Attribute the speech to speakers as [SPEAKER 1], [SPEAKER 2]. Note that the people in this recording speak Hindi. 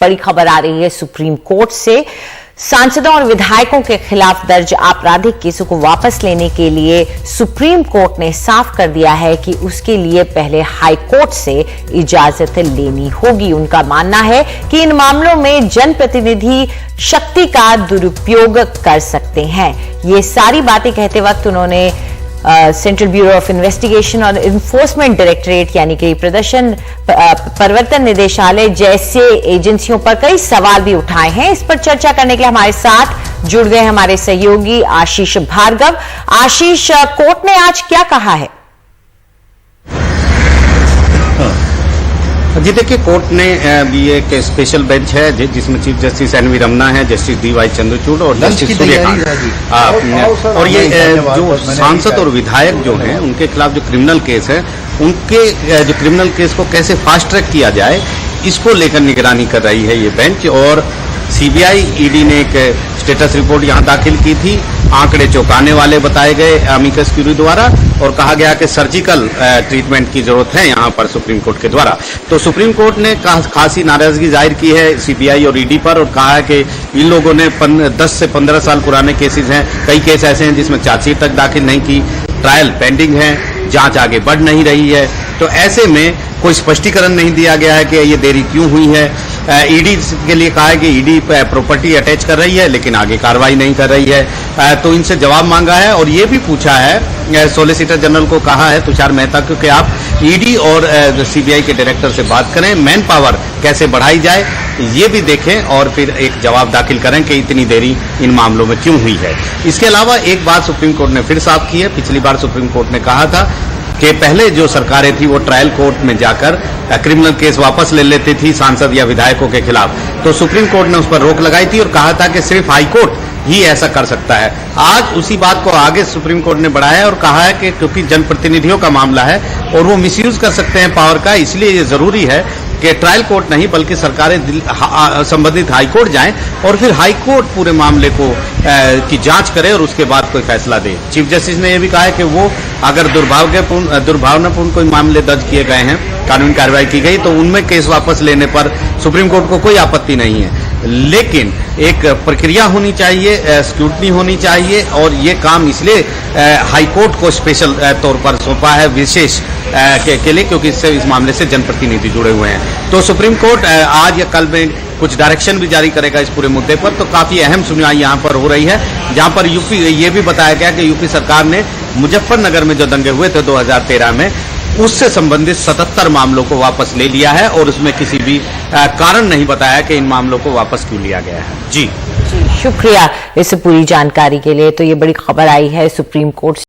[SPEAKER 1] बड़ी खबर आ रही है सुप्रीम कोर्ट से। सांसदों और विधायकों के खिलाफ दर्ज आपराधिक केसों को वापस लेने के लिए सुप्रीम कोर्ट ने साफ कर दिया है कि उसके लिए पहले हाई कोर्ट से इजाजत लेनी होगी। उनका मानना है कि इन मामलों में जनप्रतिनिधि शक्ति का दुरुपयोग कर सकते हैं। ये सारी बातें कहते वक्त उन्होंने सेंट्रल ब्यूरो ऑफ इन्वेस्टिगेशन और इन्फोर्समेंट डायरेक्टरेट यानी कि प्रवर्तन निदेशालय जैसे एजेंसियों पर कई सवाल भी उठाए हैं। इस पर चर्चा करने के लिए हमारे साथ जुड़ गए हमारे सहयोगी आशीष भार्गव। आशीष, कोर्ट ने आज क्या कहा है?
[SPEAKER 2] जी देखिए, कोर्ट ने ये एक स्पेशल बेंच है जिसमें चीफ जस्टिस एनवी रमन्ना है, जस्टिस डीवाई चंद्रचूड़ और जस्टिस सूर्यकांत। और ये जो सांसद और विधायक जो हैं उनके खिलाफ जो क्रिमिनल केस है, उनके जो क्रिमिनल केस को कैसे फास्ट ट्रैक किया जाए, इसको लेकर निगरानी कर रही है ये बेंच। और सीबीआई ईडी ने एक स्टेटस रिपोर्ट यहां दाखिल की थी। आंकड़े चौंकाने वाले बताए गए अमिकस क्यूरी द्वारा और कहा गया कि सर्जिकल ट्रीटमेंट की जरूरत है यहां पर सुप्रीम कोर्ट के द्वारा। तो सुप्रीम कोर्ट ने खासी नाराजगी जाहिर की है सीबीआई और ईडी पर और कहा है कि इन लोगों ने 10 से 15 साल पुराने केसेस हैं, कई केस ऐसे हैं जिसमें चार्जशीट तक दाखिल नहीं की, ट्रायल पेंडिंग है, जांच आगे बढ़ नहीं रही है। तो ऐसे में कोई स्पष्टीकरण नहीं दिया गया है कि ये देरी क्यों हुई है। ईडी के लिए कहा है कि ईडी प्रॉपर्टी अटैच कर रही है लेकिन आगे कार्रवाई नहीं कर रही है। तो इनसे जवाब मांगा है और ये भी पूछा है, सॉलिसिटर जनरल को कहा है तुषार मेहता को कि आप ईडी और सीबीआई के डायरेक्टर से बात करें, मैन पावर कैसे बढ़ाई जाए ये भी देखें और फिर एक जवाब दाखिल करें कि इतनी देरी इन मामलों में क्यों हुई है। इसके अलावा एक बात सुप्रीम कोर्ट ने फिर साफ की है। पिछली बार सुप्रीम कोर्ट ने कहा था कि पहले जो सरकारें थी वो ट्रायल कोर्ट में जाकर क्रिमिनल केस वापस ले लेती थी सांसद या विधायकों के खिलाफ। तो सुप्रीम कोर्ट ने उस पर रोक लगाई थी और कहा था कि सिर्फ हाई कोर्ट ही ऐसा कर सकता है। आज उसी बात को आगे सुप्रीम कोर्ट ने बढ़ाया और कहा है कि क्योंकि जनप्रतिनिधियों का मामला है और वो मिसयूज कर सकते हैं पावर का, इसलिए ये जरूरी है कि ट्रायल कोर्ट नहीं बल्कि सरकारें संबंधित हाई कोर्ट जाएं और फिर हाई कोर्ट पूरे मामले को की जांच करे और उसके बाद कोई फैसला दे। चीफ जस्टिस ने यह भी कहा है कि वो अगर दुर्भावनापूर्ण कोई मामले दर्ज किए गए हैं, कानूनी कार्रवाई की गई, तो उनमें केस वापस लेने पर सुप्रीम कोर्ट को कोई आपत्ति नहीं है, लेकिन एक प्रक्रिया होनी चाहिए, स्क्रूटनी होनी चाहिए। और ये काम इसलिए हाई कोर्ट को स्पेशल तौर पर सौंपा है विशेष के लिए क्योंकि इससे इस मामले से जनप्रतिनिधि जुड़े हुए हैं। तो सुप्रीम कोर्ट आज या कल में कुछ डायरेक्शन भी जारी करेगा इस पूरे मुद्दे पर। तो काफी अहम सुनवाई यहाँ पर हो रही है, जहाँ पर यूपी ये भी बताया गया कि यूपी सरकार ने मुजफ्फरनगर में जो दंगे हुए थे 2013 में, उससे संबंधित 77 मामलों को वापस ले लिया है और उसमें किसी भी कारण नहीं बताया कि इन मामलों को वापस क्यों लिया गया है। जी
[SPEAKER 1] शुक्रिया इस पूरी जानकारी के लिए। तो ये बड़ी खबर आई है सुप्रीम कोर्ट